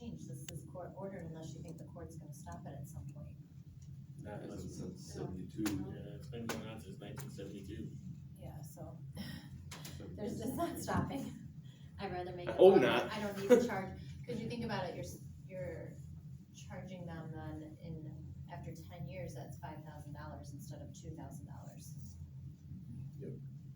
change, this is court ordered unless you think the court's gonna stop it at some point. That Unless is, it's since 72. yeah, it's been going on since 1972. Yeah, so, there's just not stopping. I'd rather make it. Oh, lower. not. I don't need to charge, cause you think about it, you're charging them then after 10 years, that's $5,000 instead of $2,000.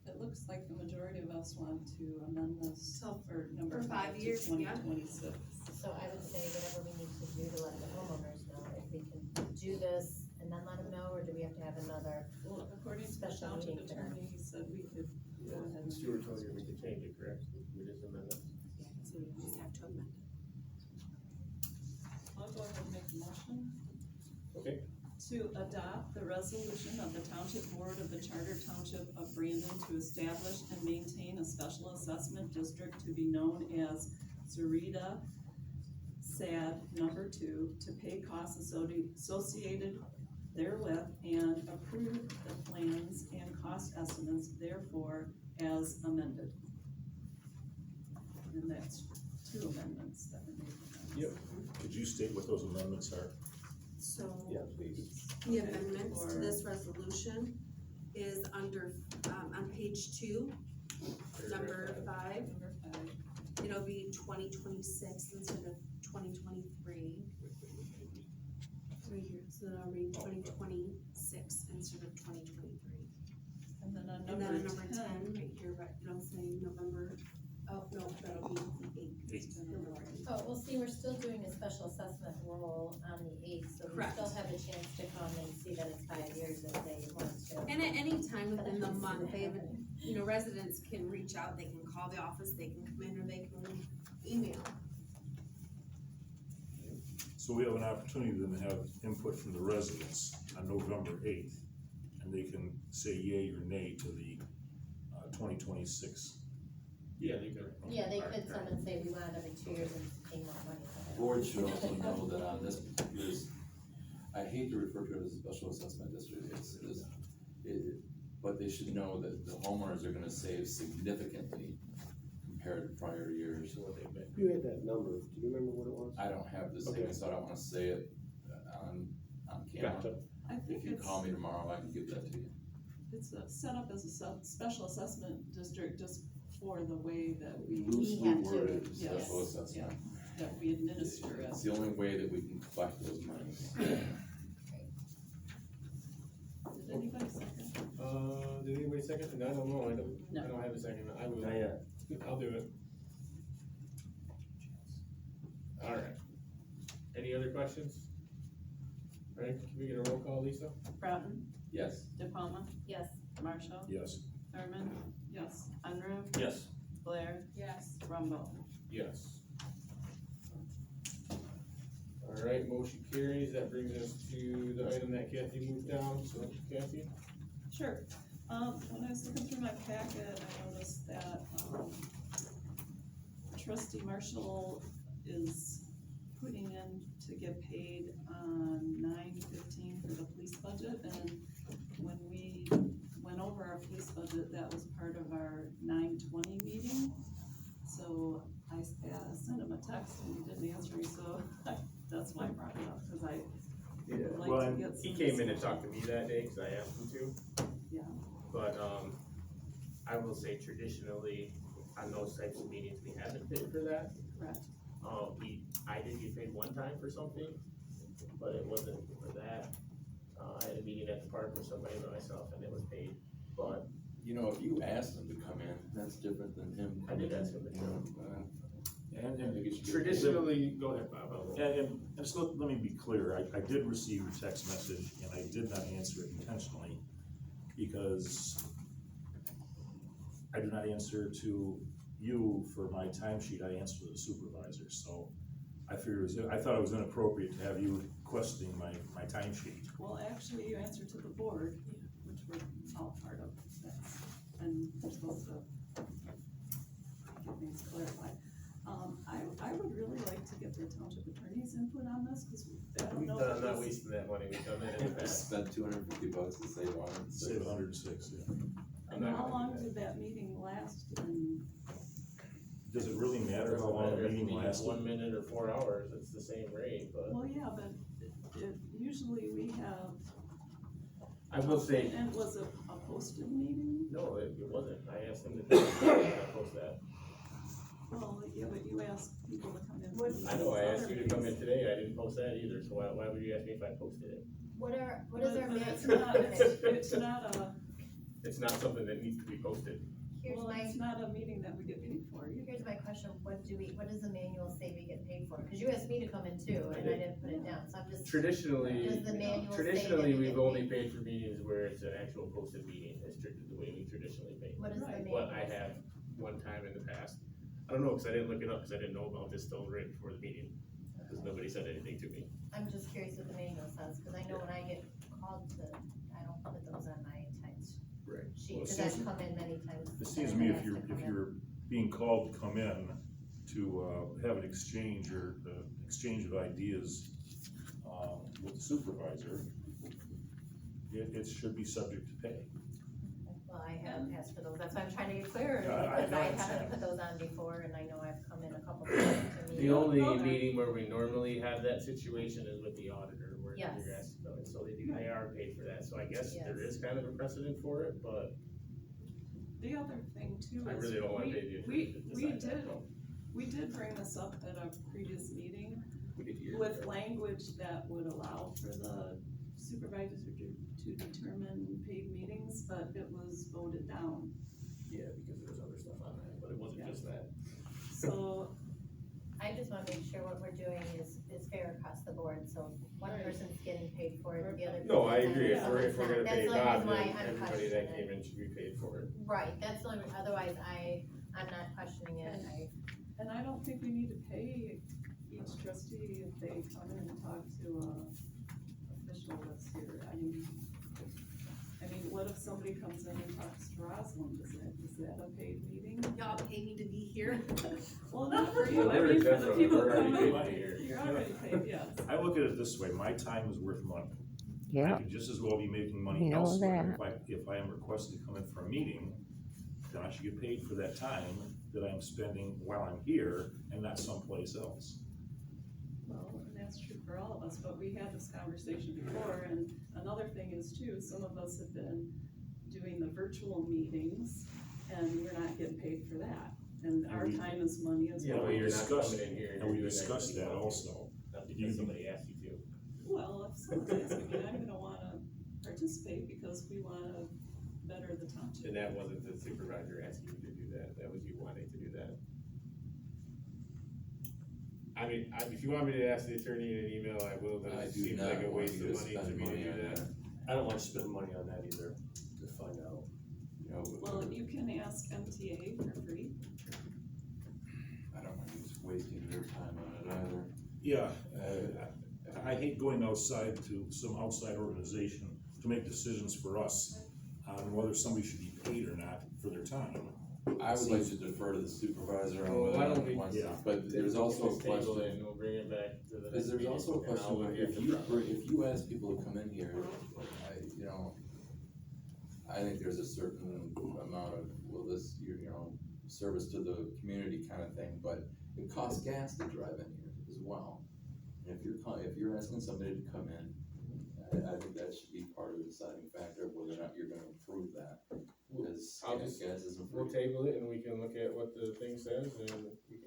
It looks like the majority of us want to amend this So, for number for 5 5 years, to yeah. 2026. So I would say whatever we need to do to let the homeowners know, if we can do this and then let them know, or do we have to have another? Well, according to the Special township meeting for them. attorney, he said we could go ahead and. Stuart told you we could change it, correct? We just amend it. So you just have to amend it. I'll go ahead and make a motion Okay. to adopt the resolution of the Township Board of the Charter Township of Brandon to establish and maintain a special assessment district to be known as Sarita SAD number 2, to pay costs associated therewith, and approve the plans and cost estimates therefore as amended. And that's 2 amendments that were made. Yep. Could you state what those amendments are? So, please. the Okay, amendments to or- this resolution is under, on page 2, number 5. Number 5. It'll be 2026 instead of 2023. Right here, so then I'll read 2026 instead of 2023. And then on And then number on number 10, 10, right here, but it'll say November, oh, no, that'll be the 8th. Number 10. Oh, well, see, we're still doing a special assessment roll on the 8th, so we Correct. still have a chance to come and see that it's 5 years if they want to. And at any time within the But I month, can see they have, that happening. residents can reach out, they can call the office, they can come in, or they can email. So we have an opportunity then to have input from the residents on November 8th, and they can say yay or nay to the 2026. Yeah, they could. Yeah, they could come and say, we want it every 2 years and pay more money for it. Board should also know that on this, I hate to refer to it as a special assessment district, but they should know that the homeowners are gonna save significantly compared to prior years. So what they bet. You had that number, do you remember what it was? I don't have this Okay. thing, so I don't wanna say it on camera. Gotcha. I think If you it's, call me tomorrow, I can give that to you. it's set up as a special assessment district just for the way that we, Loosely have to, worded yes, special assessment. that we administer it. It's the only way that we can collect those monies. Did anybody second? Did anybody second? I don't know, I don't have a second, I will. Not yet. I'll do it. Alright. Any other questions? Alright, can we get a roll call, Lisa? Broughton, Yes. De Palma, Yes. Marshall, Yes. Thurman, yes, Unruh, Yes. Blair. Yes. Rumble. Yes. Alright, motion carries, that brings us to the item that Kathy moved down, so Kathy? Sure. When I was looking through my packet, I noticed that, trustee Marshall is putting in to get paid on 9/15 for the police budget, and when we went over our police budget, that was part of our 9/20 meeting. So I sent him a text and he didn't answer me, so that's why I brought it up, cause I would Well, like to and get some. He came in and talked to me that day, cause I asked him to. Yeah. But, I will say traditionally, on those types of meetings, we haven't paid for that. Correct. I did get paid one time for something, but it wasn't for that. I had a meeting at the park with somebody by myself and it was paid, but You know, if you asked him to come in, that's different than him. I did ask him to come. I think And it should be- Traditionally, go ahead, Bob. And just let me be clear, I did receive your text message and I did not answer it intentionally because I do not answer to you for my timesheet, I answer to the supervisor, so I figured I thought it was inappropriate to have you questioning my timesheet. Well, actually, you answer to the board, which we're all part of, and we're supposed to get things clarified. I would really like to get the township attorney's input on this, cause I don't know. I'm if not this- wasting that money, we've done that in the I past. spent $250 to save on it. Save 106, yeah. And how long did that meeting last, and Does it really matter how Doesn't long matter a if meeting it's lasted? 1 minute or 4 hours, it's the same rate, but Well, yeah, but usually we have. I will say, And was it a posted meeting? no, it wasn't, I asked them to post that. Well, yeah, but you asked people to come in. I know, I asked you to come in today, I didn't post that either, so why would you ask me if I posted it? What is our But it's maximum? not, it's not a, It's not something that needs to be posted. Here's well, my, it's not a meeting that we get paid for either. here's my question, what does the manual say we get paid for? Cause you asked me to come in too, and I didn't put it down, so I'm just, Traditionally, does the manual say that traditionally, we we've get only paid? paid for meetings where it's an actual posted meeting, it's the way we traditionally pay. What is the Right. manual? What I have one time in the past, I don't know, cause I didn't look it up, cause I didn't know about this till right before the meeting, cause nobody said anything to me. I'm just curious what the manual says, cause I know when I get called to, I don't put those on my times Right. sheet, Well, it cause I've seems- come in many times. It seems to and me I've if asked you're, to come if in. you're being called to come in to, have an exchange or, exchange of ideas, with the supervisor, it should be subject to pay. Well, I haven't asked for those, that's why I'm trying to get clear, Yeah, I because I understand. haven't put those on before, and I know I've come in a couple times to meet. The only Okay. meeting where we normally have that situation is with the auditor, where Yes. you're asked to come in, so they are paid for that, so I guess there Yes. is kind of a precedent for it, but The other thing too I is, really don't wanna pay the attorney to we decide that, so. we did bring this up at a previous meeting We did years with ago. language that would allow for the supervisor to determine paid meetings, but it was voted down. Yeah, because there's other stuff on that, but it wasn't Yeah. just that. So, I just wanna make sure what we're doing is fair across the board, so one Right. person's getting paid for it, the other. No, I person's agree, not, if we're someone's gonna not. pay That's the only Bob, reason why then I'm everybody that questioning came in should be paid for it. it. Right, that's the only, otherwise I'm not questioning it, and I don't think we need to pay each trustee if they come in and talk to a official that's here. I mean, what if somebody comes in and talks to Rosalind, is that a paid meeting? Y'all pay me to be here. Well, not for you, Well, I we're mean, for exempt the from it. people We're already coming, paid here. you're already paid, yes. I look at it this way, my time is worth money. I Yeah, could just as well be making money You know elsewhere. If I am requested to come in for a meeting, then I should get paid for that time that I'm spending while I'm here and not someplace else. Well, and that's true for all of us, but we had this conversation before, and another thing is too, some of us have been doing the virtual meetings, and we're not getting paid for that, and our We- time is money as Yeah, well. but you're not discussed- coming in here. and you're we doing discussed because that you want to, also. Not You- because somebody asked you to. Well, if someone's asking me, I'm gonna wanna participate because we wanna better the township. And that wasn't the supervisor asking you to do that, that was you wanting to do that. I mean, if you want me to ask the attorney in an email, I will, but I it do seems not like a want waste you of to money to spend me to money do on that. that. I don't want to spend money on that either, to find out. You know, Well, you can ask MTA for free. I don't want you just wasting your time on it either. Yeah, I hate going outside to some outside organization to make decisions for us on whether somebody should be paid or not for their time. I would like to defer to the supervisor on Well, whether why or don't not he we- wants Yeah. to, but there's also a Just table it question. and we'll bring it back to the next Is there's meeting, also a and I'll question, look of at if the you, problem. if you ask people to come in here, you know, I think there's a certain amount of, well, this, you know, service to the community kind of thing, but it costs gas to drive in here as well. And if you're asking somebody to come in, I think that should be part of the deciding factor of whether or not you're gonna approve that, because I'll gas just- isn't We'll free. table it and we can look at what the thing says and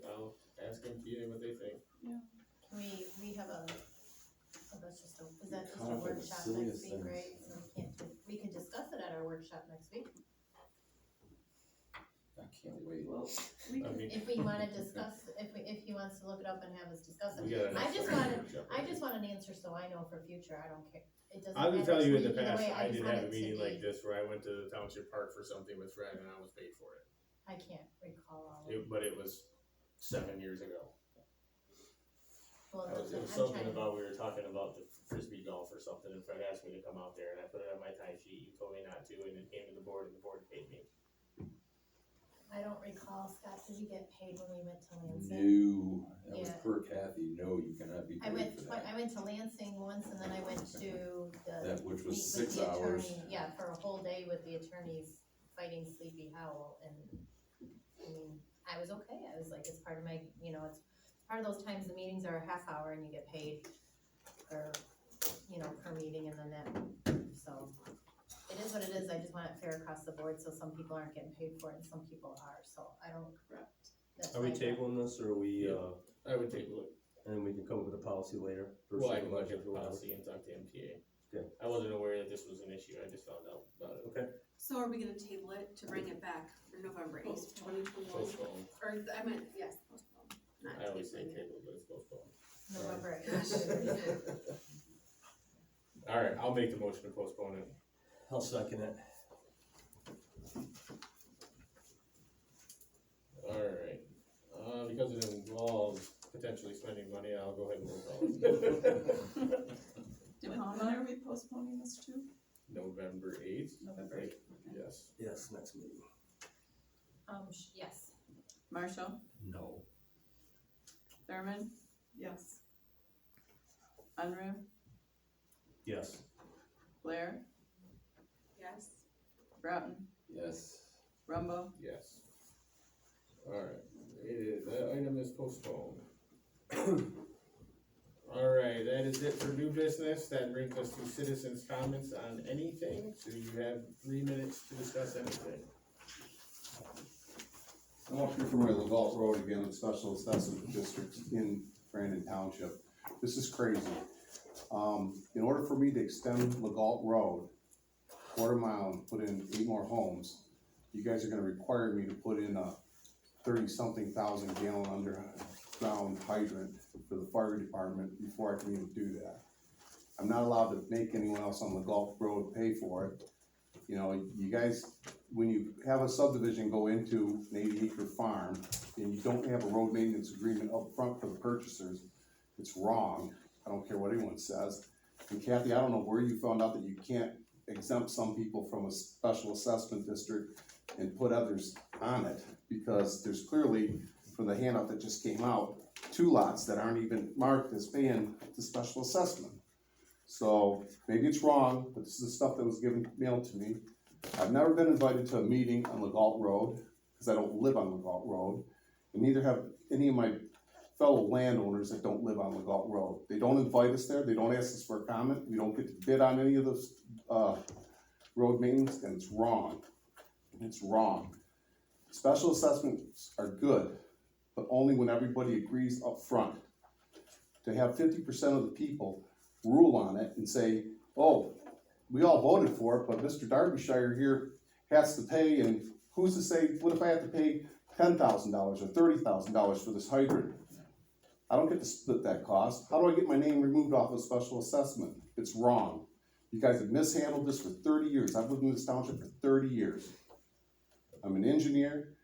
I'll ask MTA what they think. Can we have a, that's just a, is that just Caught a up with the workshop silliest next week, things. right? So we can discuss it at our workshop next week, I can't wait. Well, we I can, mean, if we wanna discuss, if he wants to look it up and have us discuss we it. gotta. I just have wanted- a workshop. I just want an answer so I know for future, I don't care, it doesn't I will matter tell to you me in the either past, way, I just did want have a it to meeting like be- this where I went to the township park for something with Fred and I was paid for it. I can't recall all of it. But it was 7 years ago. Well, It was I'm something trying to, about, we were talking about the frisbee golf or something, and Fred asked me to come out there, and I put it on my time sheet, you told me not to, and it came to the board, and the board paid me. I don't recall, Scott, did you get paid when we went to Lansing? No, that was Yeah. per Kathy, no, you cannot be I paid went, for that. I went to Lansing once and then I went to the. That, which was meet with 6 the hours. attorney, Yeah, for a whole day with the attorneys fighting Sleepy Hollow and, I mean, I was okay, I was like, it's part of my, you know, it's part of those times the meetings are a half hour and you get paid per, you know, per meeting and then that, so. It is what it is, I just want it fair across the board, so some people aren't getting paid for it and some people are, so I don't. That's Are we my- tabling this, or are we, I would take a look. and then we can come up with a policy later? Well, I can look Versus- at the policy and talk to MTA. Okay. I wasn't aware that this was an issue, I just found out about it. Okay, So are we gonna table it to bring it back for November eighth, 2021? Postpone. Or, I meant, yes, postpone, not I always say tabling it. table, but it's postponed. November. Alright, I'll make the motion to postpone it. I'll second it. Alright, because it involves potentially spending money, I'll go ahead and roll call it. And how long are we postponing this to? November 8th? November Right. 8th. Yes. Yes, next meeting. Yes. Marshall, No. Thurman, Yes. Unruh, Yes. Blair, Yes. it. Broughton, Yes. Rumble. Yes. Alright, that item is postponed. Alright, that is it for new business, that brings us to citizens' comments on anything, so you have 3 minutes to discuss anything. I'm up here for my Legault Road again, the special assessment district in Brandon Township. This is crazy. In order for me to extend Legault Road, quarter mile and put in 8 more homes, you guys are gonna require me to put in a 30-something thousand gallon underground hydrant for the fire department before I can even do that. I'm not allowed to make anyone else on Legault Road pay for it. You know, you guys, when you have a subdivision go into an 80-acre farm and you don't have a road maintenance agreement up front for the purchasers, it's wrong. I don't care what anyone says. And Kathy, I don't know where you found out that you can't exempt some people from a special assessment district and put others on it, because there's clearly, from the handout that just came out, 2 lots that aren't even marked as paying the special assessment. So, maybe it's wrong, but this is the stuff that was mailed to me. I've never been invited to a meeting on Legault Road, because I don't live on Legault Road, and neither have any of my fellow landowners that don't live on Legault Road. They don't invite us there, they don't ask us for a comment, we don't get to bid on any of those, road maintenance, and it's wrong. It's wrong. Special assessments are good, but only when everybody agrees up front. To have 50% of the people rule on it and say, oh, we all voted for it, but Mr. Derbyshire here has to pay, and who's to say, what if I have to pay $10,000 or $30,000 for this hydrant? I don't get to split that cost. How do I get my name removed off of special assessment? It's wrong. You guys have mishandled this for 30 years. I've lived in this township for 30 years. I'm an engineer.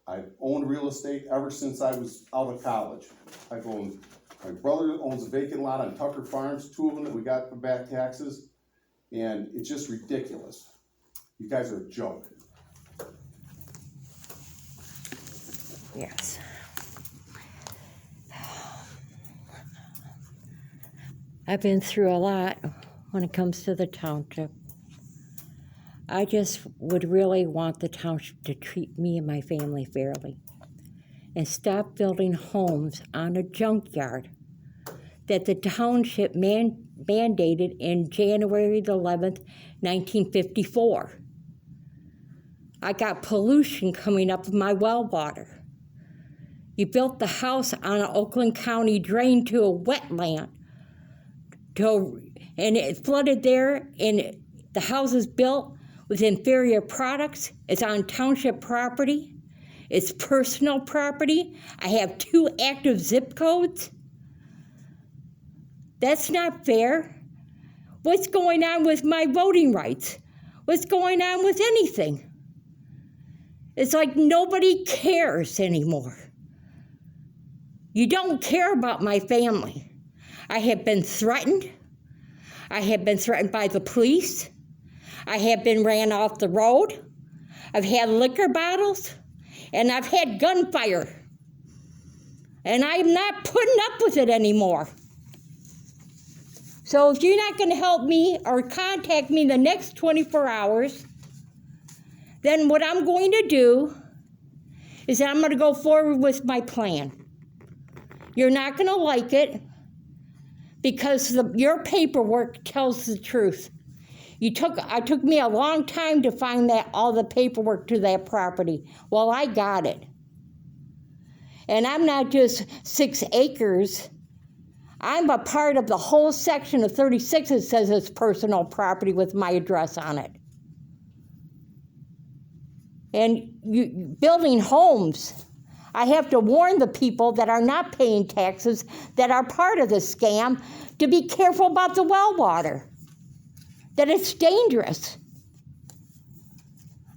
I've owned real estate ever since I was out of college. I've owned, my brother owns a vacant lot on Tucker Farms, 2 of them that we got for back taxes, and it's just ridiculous. You guys are a joke. Yes. I've been through a lot when it comes to the township. I just would really want the township to treat me and my family fairly and stop building homes on a junkyard that the township mandated in January the 11th, 1954. I got pollution coming up with my well water. You built the house on an Oakland County drain to a wetland, and it flooded there, and the house is built with inferior products. It's on township property. It's personal property. I have 2 active zip codes. That's not fair. What's going on with my voting rights? What's going on with anything? It's like nobody cares anymore. You don't care about my family. I have been threatened. I have been threatened by the police. I have been ran off the road. I've had liquor bottles, and I've had gunfire. And I'm not putting up with it anymore. So if you're not going to help me or contact me in the next 24 hours, then what I'm going to do is that I'm gonna go forward with my plan. You're not gonna like it because your paperwork tells the truth. It took me a long time to find all the paperwork to that property. Well, I got it. And I'm not just 6 acres. I'm a part of the whole section of 36 that says it's personal property with my address on it. And building homes, I have to warn the people that are not paying taxes, that are part of the scam, to be careful about the well water, that it's dangerous.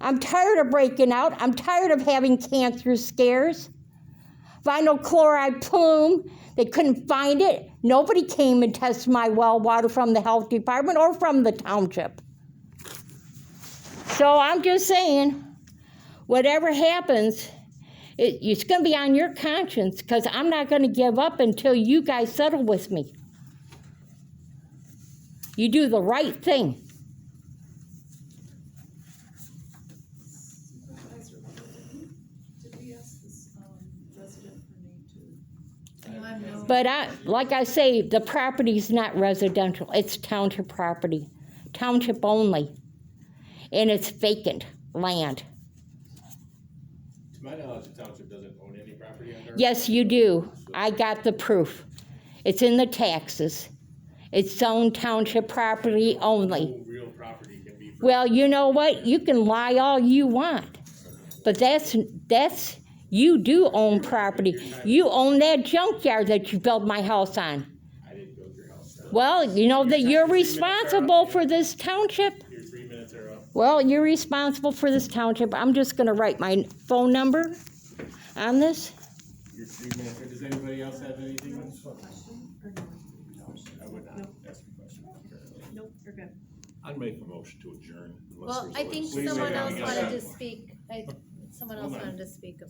I'm tired of breaking out. I'm tired of having cancer scares. Vinyl chloride plume, they couldn't find it. Nobody came and tested my well water from the health department or from the township. So I'm just saying, whatever happens, it's going to be on your conscience, because I'm not going to give up until you guys settle with me. You do the right thing. Supervisor Leahy, did we ask this, resident for name to? But like I say, the property's not residential. It's township property, township only, and it's vacant land. To my knowledge, the township doesn't own any property under. Yes, you do. I got the proof. It's in the taxes. It's owned township property only. No real property can be. Well, you know what? You can lie all you want, but that's you do own property. You own that junkyard that you built my house on. I didn't build your house down. Well, you know that you're responsible for this township. Your 3 minutes are up. Well, you're responsible for this township. I'm just gonna write my phone number on this. Your 3 minutes are, does anybody else have anything? I would not ask a question. Nope, you're good. I'd make a motion to adjourn. unless Well, there's I other- think Please someone say else that. wanted to speak. Someone else Hold on. wanted to speak.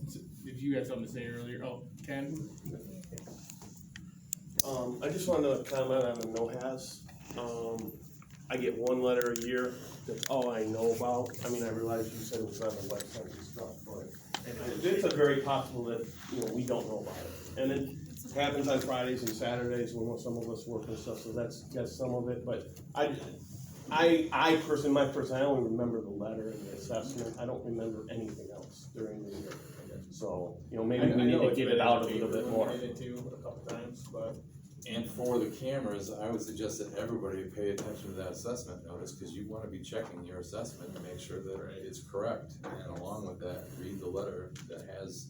Did you have something to say earlier? Oh, Ken? I just wanted to comment on the no-has. I get 1 letter a year, that's all I know about. I mean, I realize you said it was on the website and stuff, but it's a very possible that, we don't know about it. And it happens on Fridays and Saturdays when some of us work and stuff, so that's some of it, but I personally, I only remember the letter and the assessment. I don't remember anything else during the year. So, maybe we need to get it out a little bit more. I did it too, a couple times, but. And for the cameras, I would suggest that everybody pay attention to that assessment notice, because you wanna be checking your assessment to make sure that it's correct. And along with that, read the letter that has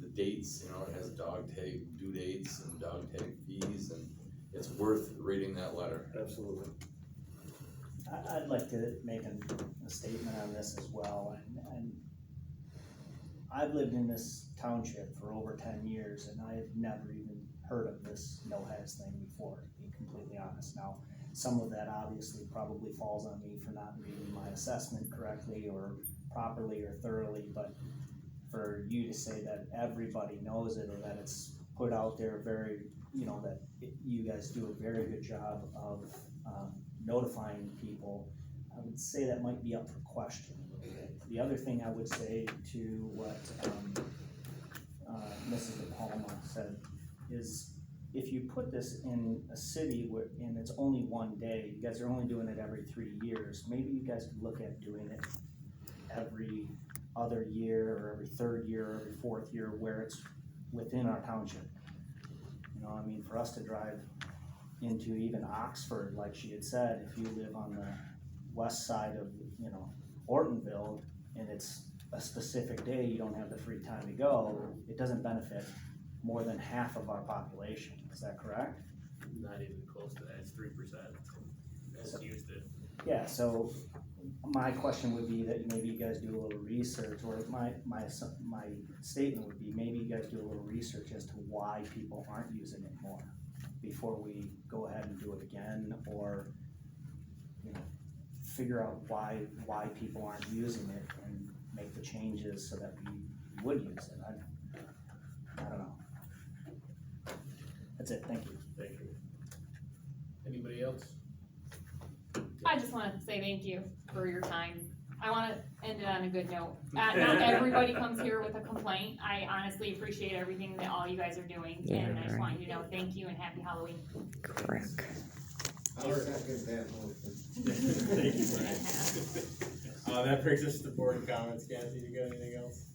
the dates, it has dog tag due dates and dog tag fees, and it's worth reading that letter. Absolutely. I'd like to make a statement on this as well, and I've lived in this township for over 10 years, and I've never even heard of this no-has thing before, to be completely honest. Now, some of that obviously probably falls on me for not reading my assessment correctly or properly or thoroughly, but for you to say that everybody knows it or that it's put out there very, that you guys do a very good job of notifying people, I would say that might be up for question a little bit. The other thing I would say to what Mrs. De Palma said is, if you put this in a city and it's only 1 day, you guys are only doing it every 3 years, maybe you guys could look at doing it every other year or every 3rd year or every 4th year where it's within our township. For us to drive into even Oxford, like she had said, if you live on the west side of, Ortonville, and it's a specific day, you don't have the free time to go, it doesn't benefit more than half of our population. Is that correct? Not even close to that, it's 3%. That's used it. Yeah, so my question would be that maybe you guys do a little research, or my statement would be maybe you guys do a little research as to why people aren't using it more before we go ahead and do it again, or figure out why people aren't using it and make the changes so that we would use it. I don't know. That's it. Thank you. Thank you. Anybody else? I just want to say thank you for your time. I want to ended on a good note. Not everybody comes here with a complaint. I honestly appreciate everything that all you guys are doing, Yeah, and I just right. want you to know, thank you and happy Halloween. Correct. I'll second that motion. Thank you, Brian. That brings us to board comments. Kathy, you got anything else?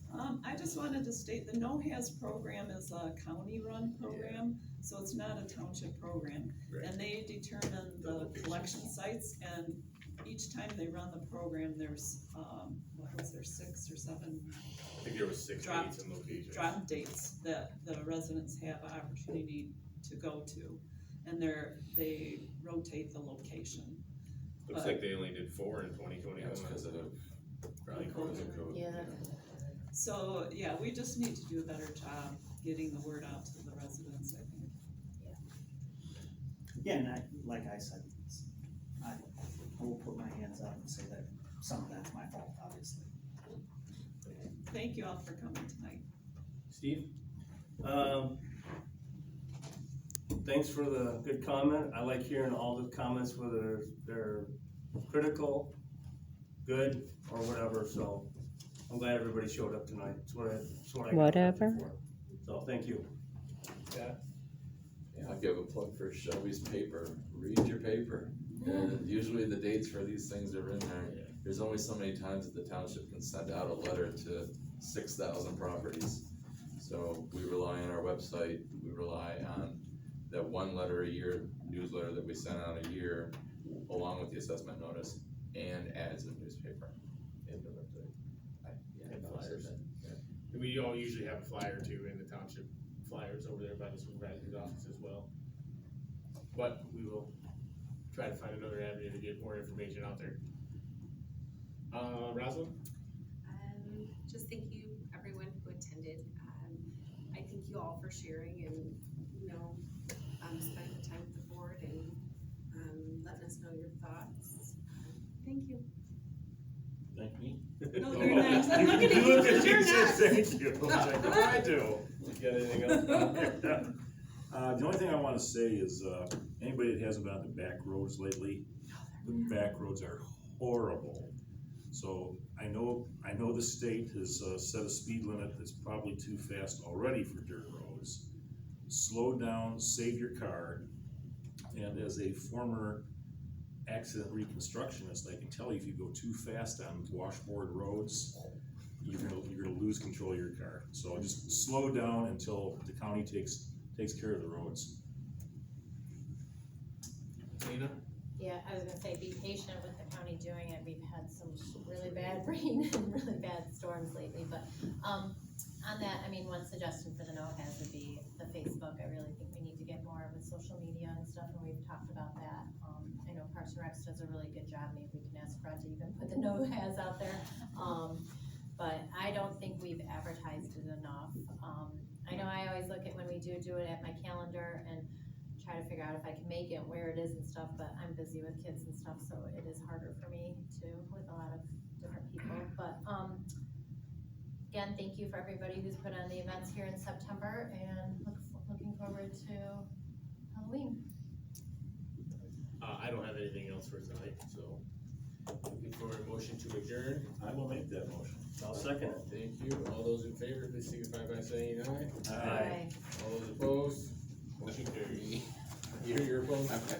I just wanted to state the No-Haz program is a county-run program, so it's not a township program. Right. And they determine the collection sites, and each time they run the program, there's, what was there, 6 or 7 I think there was 6 Drop- dates and locations. drop dates that the residents have opportunity to go to. And they rotate the location. Looks like they only did 4 in 2021. That's because of Probably COVID. COVID. Yeah, So, yeah, we just need to do a better job getting the word out to the residents, I think. Yeah, and like I said, I will put my hands up and say that some of that's my fault, obviously. Thank you all for coming tonight. Steve? Thanks for the good comment. I like hearing all the comments, whether they're critical, good, or whatever, so I'm glad everybody showed up tonight. It's what I. Whatever. So, thank you. Yeah. Yeah, I'll give a plug for Shelby's paper. Read your paper. And usually the dates for these things are in there. There's only so many times that the township can send out a letter to 6,000 properties. So we rely on our website, we rely on that one letter a year newsletter that we send out a year, along with the assessment notice and ads in the newspaper. In the website. And flyers. We all usually have a flyer too in the township flyers over there by the supervisor's office as well. But we will try to find another avenue to get more information out there. Rosalind? Just thank you, everyone who attended. I thank you all for sharing and, spending the time with the board and, letting us know your thoughts. Thank you. Thank me. No, you're next. I'm You looking at looked you, at me you're and said next. thank you. I was like, what do I do? You got anything else? The only thing I wanna say is, anybody that hasn't been on the back roads lately, the back roads are horrible. So I know the state has set a speed limit that's probably too fast already for dirt roads. Slow down, save your car, and as a former accident reconstructionist, I can tell you if you go too fast on washboard roads, you're gonna lose control of your car. So just slow down until the county takes care of the roads. Lena? yeah, I was gonna say, be patient with the county doing it. We've had some really bad rain and really bad storms lately, but, on that, I mean, one suggestion for the No-Haz would be the Facebook. I really think we need to get more with social media and stuff, and we've talked about that. I know Parks and Recs does a really good job. Maybe we can ask Fred to even put the No-Haz out there. But I don't think we've advertised it enough. I know I always look at when we do it at my calendar and try to figure out if I can make it, where it is and stuff, but I'm busy with kids and stuff, so it is harder for me too, with a lot of different people. But, again, thank you for everybody who's put on the events here in September, and looking forward to Halloween. I don't have anything else for tonight, so looking for a motion to adjourn. I will make that motion. I'll second it. Thank you. All those in favor, please signify by saying aye. Aye. All those opposed, motion carries. You're opposed? Okay.